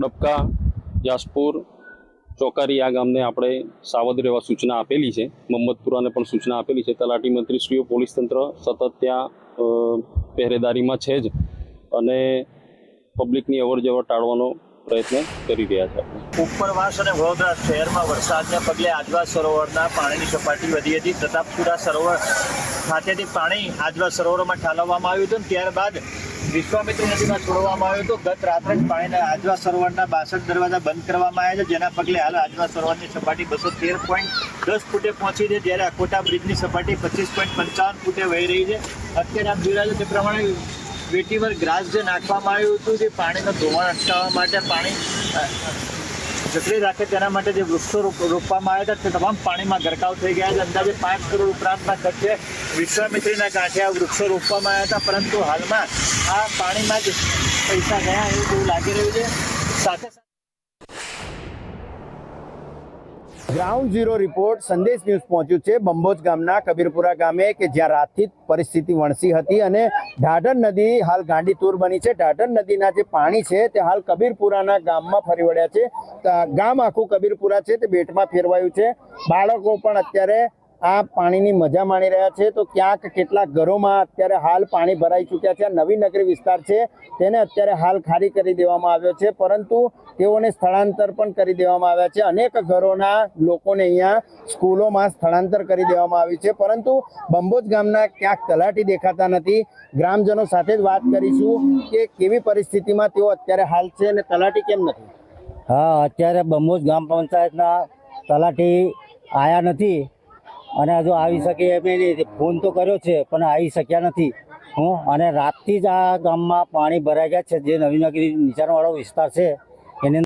ડબકા, જાસપુર, ચોકારી આ ગામને આપણે સાવધ રહેવા સૂચના આપેલી છે. મહમ્મદપુરાને પણ સૂચના આપેલી છે. તલાટી મંત્રીશ્રીઓ, પોલીસ તંત્ર સતત ત્યાં પહેરેદારીમાં છે જ અને પબ્લિકની અવરજવર ટાળવાનો પ્રયત્ન કરી રહ્યા છે. ઉપરવાસ અને વડોદરા શહેરમાં વરસાદને પગલે આજવા સરોવરના પાણીની સપાટી વધી હતી. પ્રતાપપુરા સરોવર ખાતેથી પાણી આજવા સરોવરમાં ઠાલવવામાં આવ્યું હતું. ત્યારબાદ વિશ્વામિત્રી નદીમાં છોડવામાં આવ્યું હતું. ગત રાત્રે જ પાણીના આજવા સરોવરના 62 દરવાજા બંધ કરવામાં આવ્યા છે, જેના પગલે હાલ આજવા સરોવરની સપાટી 213.10 ફૂટે પહોંચી છે, જ્યારે અકોટા બ્રિજની સપાટી 25.55 ફૂટે વહી રહી છે. અત્યારે આપ જોઈ રહ્યા છો તે પ્રમાણે વેટીવર ગ્રાસ જે નાખવામાં આવ્યું હતું, જે પાણીનો ધોવાણ અટકાવવા માટે, પાણી જકડી રાખે તેના માટે જે વૃક્ષો રોપવામાં આવ્યા હતા તે તમામ પાણીમાં ગરકાવ થઈ ગયા છે. અંદાજે 5 કરોડ ઉપરાંતના ખર્ચે વિશ્વામિત્રીના કાંઠે આ વૃક્ષો રોપવામાં આવ્યા હતા, પરંતુ હાલમાં આ પાણીમાં જ પૈસા ગયા એવું લાગી રહ્યું છે. સાથે ગ્રાઉન્ડ ઝીરો રિપોર્ટ સંદેશ ન્યૂઝ પહોંચ્યું છે બંબોજ ગામના કબીરપુરા ગામે, કે જ્યાં રાતથી જ પરિસ્થિતિ વણસી હતી અને ઢાઢર નદી હાલ ગાંડીતુર બની છે. ઢાઢર નદીના જે પાણી છે તે હાલ કબીરપુરાના ગામમાં ફરી વળ્યા છે. ગામ આખું કબીરપુરા છે તે બેટમાં ફેરવાયું છે. બાળકો પણ અત્યારે આ પાણીની મજા માણી રહ્યા છે. તો ક્યાંક કેટલાક ઘરોમાં અત્યારે હાલ પાણી ભરાઈ ચૂક્યા છે. નવી નગરી વિસ્તાર છે તેને અત્યારે હાલ ખાલી કરી દેવામાં આવ્યો છે, પરંતુ તેઓને સ્થળાંતર પણ કરી દેવામાં આવ્યા છે. અનેક ઘરોના લોકોને અહીંયા સ્કૂલોમાં સ્થળાંતર કરી દેવામાં આવ્યું છે, પરંતુ બંબોજ ગામના ક્યાંક તલાટી દેખાતા નથી. ગ્રામજનો સાથે જ વાત કરીશું કે કેવી પરિસ્થિતિમાં તેઓ અત્યારે હાલ છે અને તલાટી કેમ નથી. હા, અત્યારે બંબોજ ગામ પંચાયતના તલાટી આવ્યા નથી અને હજુ આવી શકે એમ નહીં. ફોન તો કર્યો છે પણ આવી શક્યા નથી. અને રાતથી જ આ ગામમાં પાણી ભરાઈ ગયા છે. જે નવી નગરી નીચાણવાળો વિસ્તાર છે એને